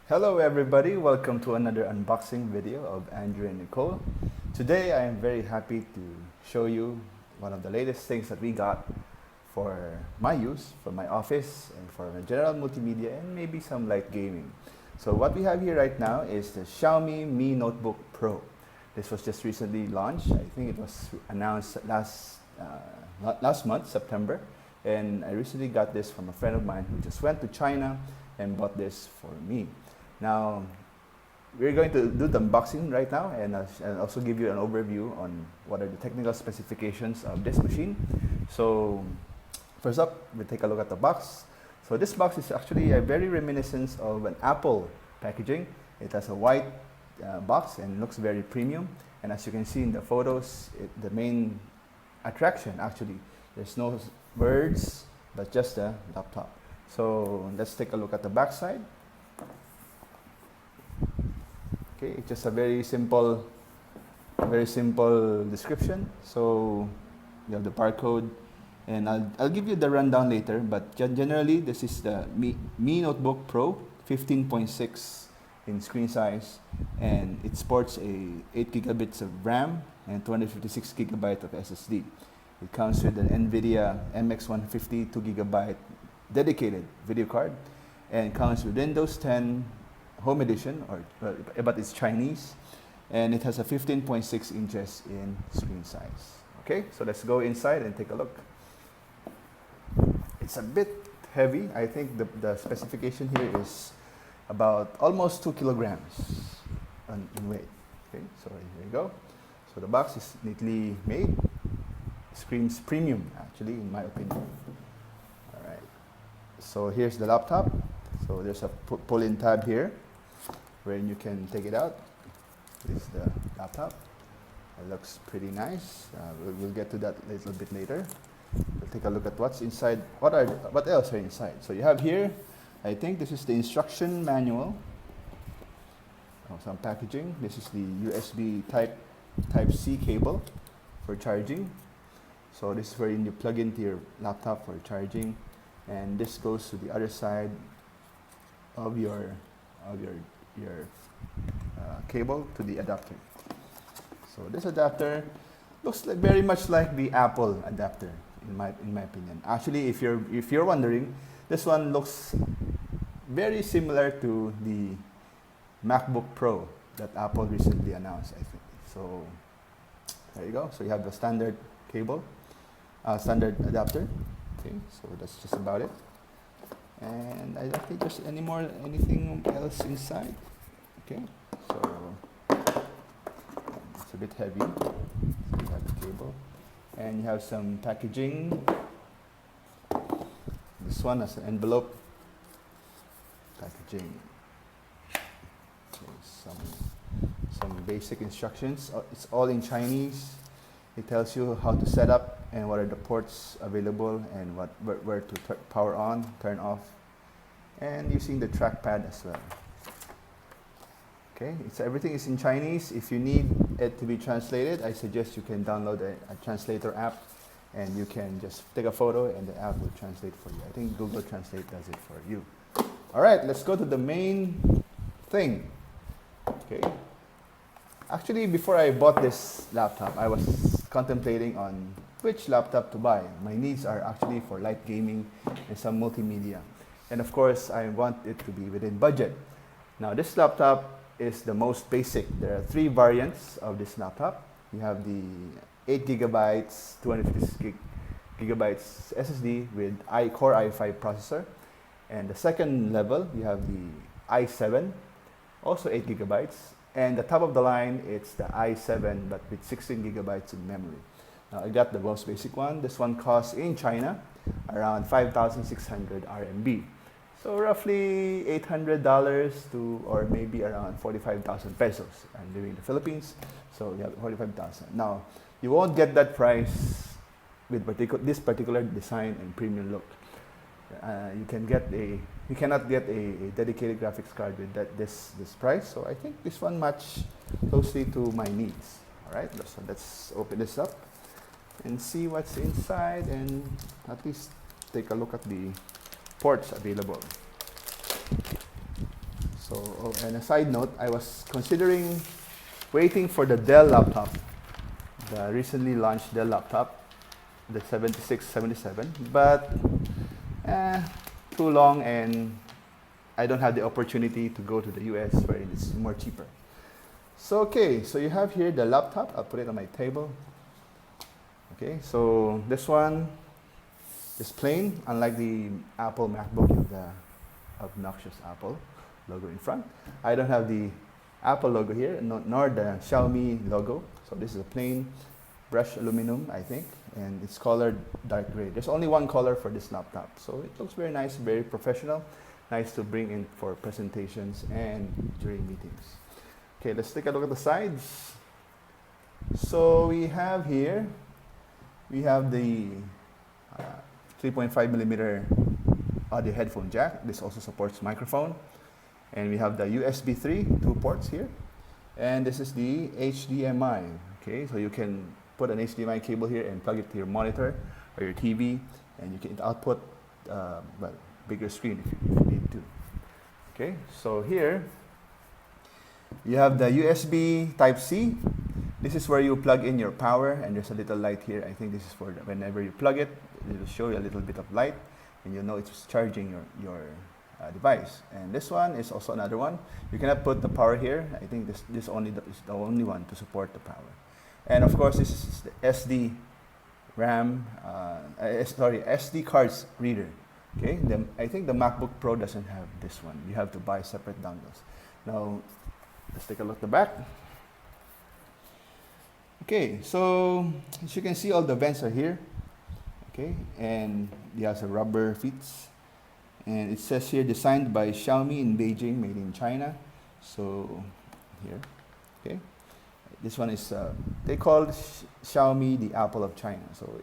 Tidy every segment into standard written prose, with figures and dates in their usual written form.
Hello everybody, welcome to another unboxing video of Andrew and Nicole. Today I am very happy to show you one of the latest things that we got for my use, for my office, and for my general multimedia and maybe some light gaming. So what we have here right now is the Xiaomi Mi Notebook Pro. This was just recently launched. I think it was announced last month, September. And I recently got this from a friend of mine who just went to China and bought this for me. Now, we're going to do the unboxing right now and also give you an overview on what are the technical specifications of this machine. So, first up, we'll take a look at the box. So this box is actually a very reminiscent of an Apple packaging. It has a white box and looks very premium. And as you can see in the photos, the main attraction actually, there's no words, but just a laptop. So let's take a look at the back side. Okay, it's just a very simple description. So you have the barcode, and I'll give you the rundown later. But generally, this is the Mi Notebook Pro 15.6 in screen size, and it sports a 8 gigabits of RAM and 256 gigabyte of SSD. It comes with an Nvidia MX150 2 gigabyte dedicated video card, and comes with Windows 10 Home Edition, but it's Chinese, and it has a 15.6 inches in screen size. Okay, so let's go inside and take a look. It's a bit heavy. I think the specification here is about almost 2 kilograms in weight. Okay, so here you go. So the box is neatly made. Screams premium, actually, in my opinion. All right. So here's the laptop. So there's a pull-in tab here, where you can take it out. This is the laptop. It looks pretty nice. We'll get to that a little bit later. We'll take a look at what's inside. What else are inside? So you have here, I think this is the instruction manual. Some packaging. This is the USB Type-C cable for charging. So this is where you plug into your laptop for charging, and this goes to the other side of your cable to the adapter. So this adapter looks like very much like the Apple adapter in my opinion. Actually, if you're wondering, this one looks very similar to the MacBook Pro that Apple recently announced, I think. So there you go. So you have the standard cable, standard adapter. Okay, so that's just about it. And I don't think there's anything else inside. Okay, so it's a bit heavy. So you have the cable, and you have some packaging. This one has an envelope packaging. Okay, some basic instructions. It's all in Chinese. It tells you how to set up and what are the ports available and where to power on, turn off, and using the trackpad as well. Okay, everything is in Chinese. If you need it to be translated, I suggest you can download a translator app, and you can just take a photo and the app will translate for you. I think Google Translate does it for you. All right, let's go to the main thing. Okay. Actually, before I bought this laptop, I was contemplating on which laptop to buy. My needs are actually for light gaming and some multimedia. And of course, I want it to be within budget. Now, this laptop is the most basic. There are 3 variants of this laptop. You have the 8 gigabytes, 256 gigabytes SSD with Core i5 processor. And the second level, you have the i7, also 8 gigabytes. And the top of the line, it's the i7, but with 16 gigabytes of memory. Now, I got the most basic one. This one costs in China around 5,600 RMB. So roughly $800 to, or maybe around 45,000 pesos. I'm living in the Philippines, so you have 45,000. Now, you won't get that price with this particular design and premium look. You cannot get a dedicated graphics card with this price. So I think this one matches closely to my needs. All right, so let's open this up and see what's inside, and at least take a look at the ports available. So So, oh, and a side note, I was considering waiting for the Dell laptop, the recently launched Dell laptop, the 7677, but too long, and I don't have the opportunity to go to the US where it's more cheaper. So okay, so you have here the laptop. I'll put it on my table. Okay, so this one is plain, unlike the Apple MacBook with the obnoxious Apple logo in front. I don't have the Apple logo here, nor the Xiaomi logo. So this is a plain brushed aluminum, I think, and it's colored dark gray. There's only one color for this laptop, so it looks very nice, very professional, nice to bring in for presentations and during meetings. Okay, let's take a look at the sides. So we have here, we have the 3.5 millimeter audio headphone jack. This also supports microphone. And we have the USB 3, 2 ports here. And this is the HDMI. Okay, so you can put an HDMI cable here and plug it to your monitor or your TV, and you can output well, bigger screen if you need to. Okay, so here you have the USB Type-C. This is where you plug in your power, and there's a little light here. I think this is for whenever you plug it, it will show you a little bit of light, and you know it's charging your device. And this one is also another one. You cannot put the power here. I think this is the only one to support the power. And of course, this is the SD RAM, SD cards reader. Okay, I think the MacBook Pro doesn't have this one. You have to buy separate dongles. Now, let's take a look at the back. Okay, so as you can see, all the vents are here. Okay, and it has a rubber feet. And it says here, designed by Xiaomi in Beijing, made in China. So here, okay. This one is, they call Xiaomi the Apple of China. So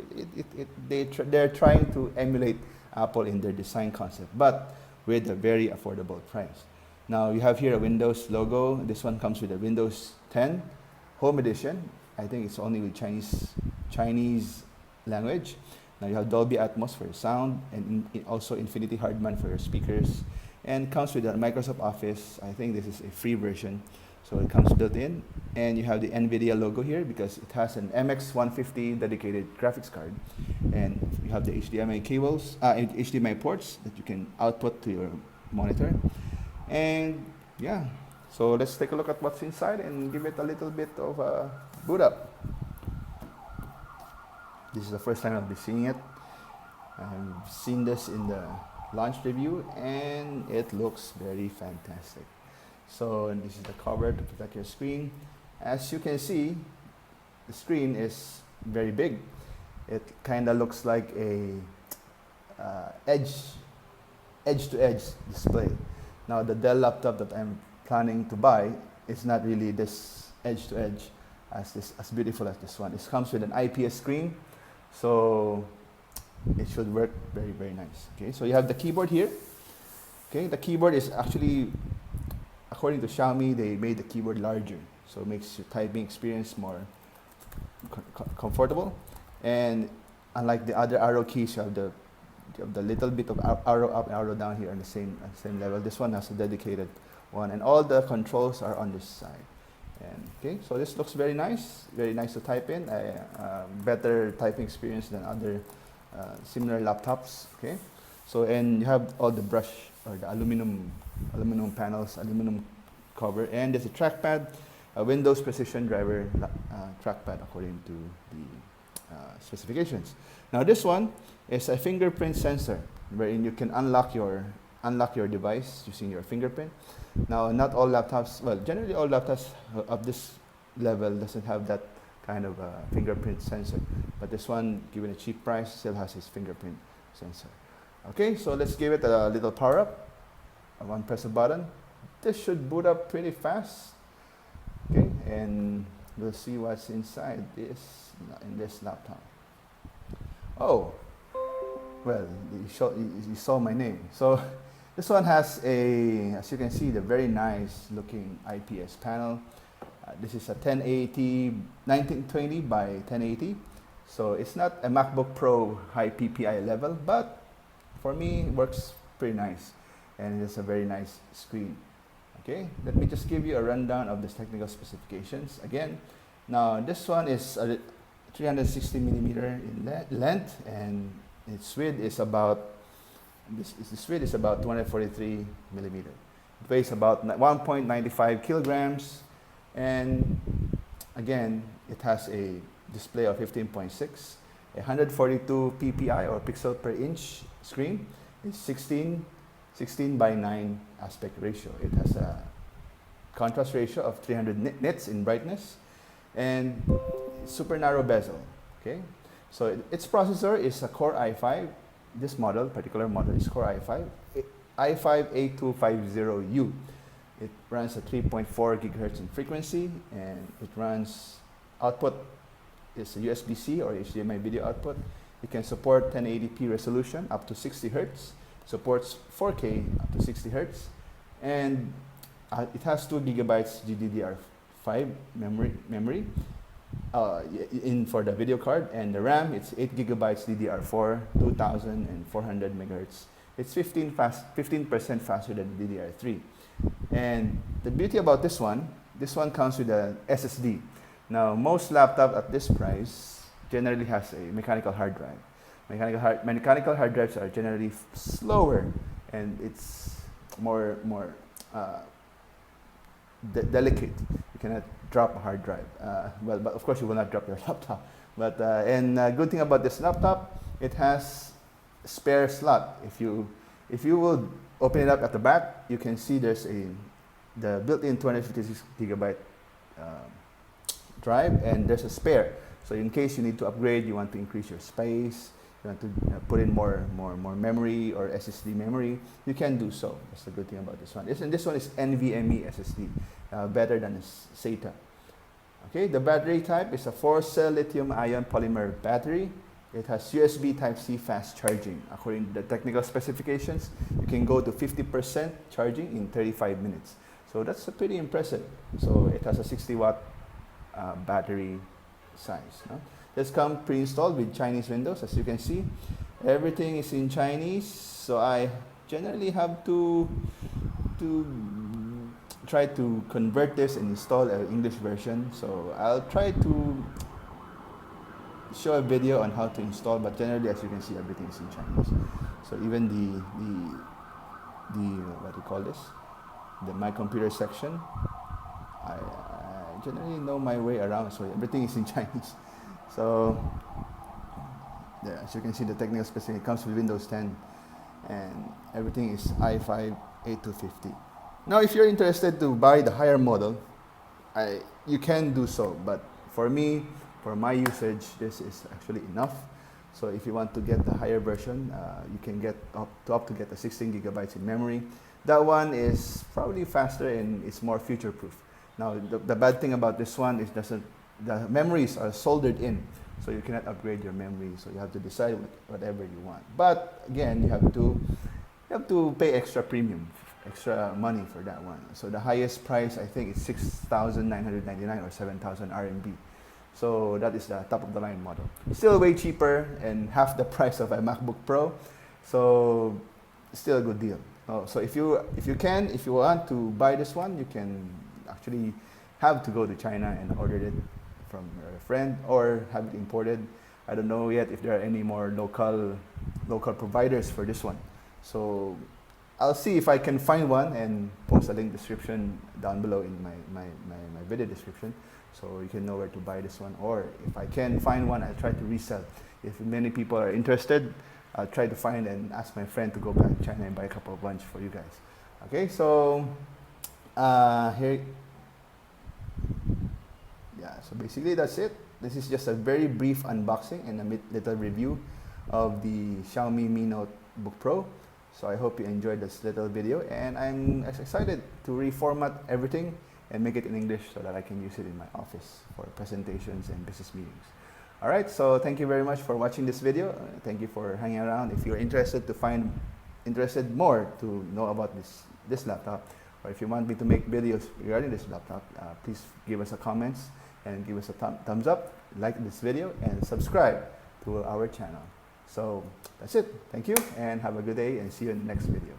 they're trying to emulate Apple in their design concept, but with a very affordable price. Now you have here a Windows logo. This one comes with a Windows 10 Home Edition. I think it's only with Chinese language. Now you have Dolby Atmos for your sound, and also Infinity Hardman for your speakers. And comes with a Microsoft Office. I think this is a free version, so it comes built in. And you have the Nvidia logo here because it has an MX150 dedicated graphics card. And you have the HDMI cables, HDMI ports that you can output to your monitor. And yeah, so let's take a look at what's inside and give it a little bit of a boot up. This is the first time I'll be seeing it. I've seen this in the launch review, and it looks very fantastic. So, and this is the cover to protect your screen. As you can see, the screen is very big. It kind of looks like a edge-to-edge display. Now, the Dell laptop that I'm planning to buy is not really this edge-to-edge as beautiful as this one. It comes with an IPS screen, so it should work very, very nice. Okay, so you have the keyboard here. Okay, the keyboard is actually, according to Xiaomi, they made the keyboard larger, so it makes your typing experience more comfortable. And unlike the other arrow keys, you have the little bit of arrow up and arrow down here on the same level. This one has a dedicated one, and all the controls are on this side. And okay, so this looks very nice to type in. Better typing experience than other similar laptops. Okay, so and you have all the brush or the aluminum panels, aluminum cover, and there's a trackpad, a Windows Precision Driver trackpad according to the specifications. Now this one is a fingerprint sensor, wherein you can unlock your device using your fingerprint. Now, not all laptops, well, generally all laptops of this level doesn't have that kind of fingerprint sensor, but this one, given a cheap price, still has its fingerprint sensor. Okay, so let's give it a little power up. One press a button. This should boot up pretty fast. Okay, and we'll see what's inside in this laptop. Oh, well, you saw my name. So this one has as you can see, the very nice looking IPS panel. This is a 1920 by 1080. So it's not a MacBook Pro high PPI level, but for me, it works pretty nice. And it's a very nice screen. Okay, let me just give you a rundown of the technical specifications again. Now this one is a 360 millimeter in length, and its width is about 243 millimeter. It weighs about 1.95 kilograms, and again, it has a display of 15.6, a 142 ppi or pixel per inch screen. It's 16 by 9 aspect ratio. It has a contrast ratio of 300 nits in brightness, and super narrow bezel. Okay, so its processor is a Core i5. This particular model is Core i5-8250U. It runs at 3.4 gigahertz in frequency, and it runs output is a USB-C or HDMI video output. It can support 1080p resolution up to 60 hertz, supports 4K up to 60 hertz, and it has 2 gigabytes GDDR5 memory for the video card, and the RAM, it's 8 gigabytes DDR4, 2400 megahertz. It's 15% faster than DDR3. And the beauty about this one comes with an SSD. Now, most laptops at this price generally has a mechanical hard drive. Mechanical hard drives are generally slower, and it's more delicate. You cannot drop a hard drive. Well, but of course you will not drop your laptop. But good thing about this laptop, it has spare slot. If you will open it up at the back, you can see there's the built-in 256 gigabyte drive, and there's a spare. So in case you need to upgrade, you want to increase your space, you want to put in more memory or SSD memory, you can do so. That's the good thing about this one. This one is NVMe SSD, better than SATA. Okay, the battery type is a 4-cell lithium-ion polymer battery. It has USB Type-C fast charging. According to the technical specifications, you can go to 50% charging in 35 minutes. So that's pretty impressive. So it has a 60-watt battery size. No? This comes pre-installed with Chinese Windows. As you can see, everything is in Chinese. So I generally have to try to convert this and install an English version. So I'll try to show a video on how to install, but generally, as you can see, everything is in Chinese. So even the what do you call this? My computer section, I generally know my way around, so everything is in Chinese. So yeah, as you can see, the technical specification comes with Windows 10, and everything is i5-8250. Now, if you're interested to buy the higher model, you can do so, but for me, for my usage, this is actually enough. So if you want to get the higher version, you can get up to get a 16 gigabytes in memory. That one is probably faster and it's more future-proof. Now, the bad thing about this one is the memories are soldered in, so you cannot upgrade your memory. So you have to decide whatever you want. But again, you have to pay extra premium, extra money for that one. So the highest price, I think, is 6,999 or 7,000 RMB. So that is the top of the line model. Still way cheaper and half the price of a MacBook Pro. So still a good deal. So if you want to buy this one, you can actually have to go to China and order it from a friend or have it imported. I don't know yet if there are any more local providers for this one. So I'll see if I can find one and post a link description down below in my video description, so you can know where to buy this one. Or if I can find one, I'll try to resell. If many people are interested, I'll try to find and ask my friend to go back to China and buy a couple of bunch for you guys. Okay, so here, yeah, so basically that's it. This is just a very brief unboxing and a little review of the Xiaomi Mi Notebook Pro. So I hope you enjoyed this little video, and I'm excited to reformat everything and make it in English so that I can use it in my office for presentations and business meetings. Alright, so thank you very much for watching this video. Thank you for hanging around. If you're interested more to know about this laptop, or if you want me to make videos regarding this laptop, please give us a comments and give us a thumbs up, like this video, and subscribe to our channel. So that's it. Thank you, and have a good day, and see you in the next video.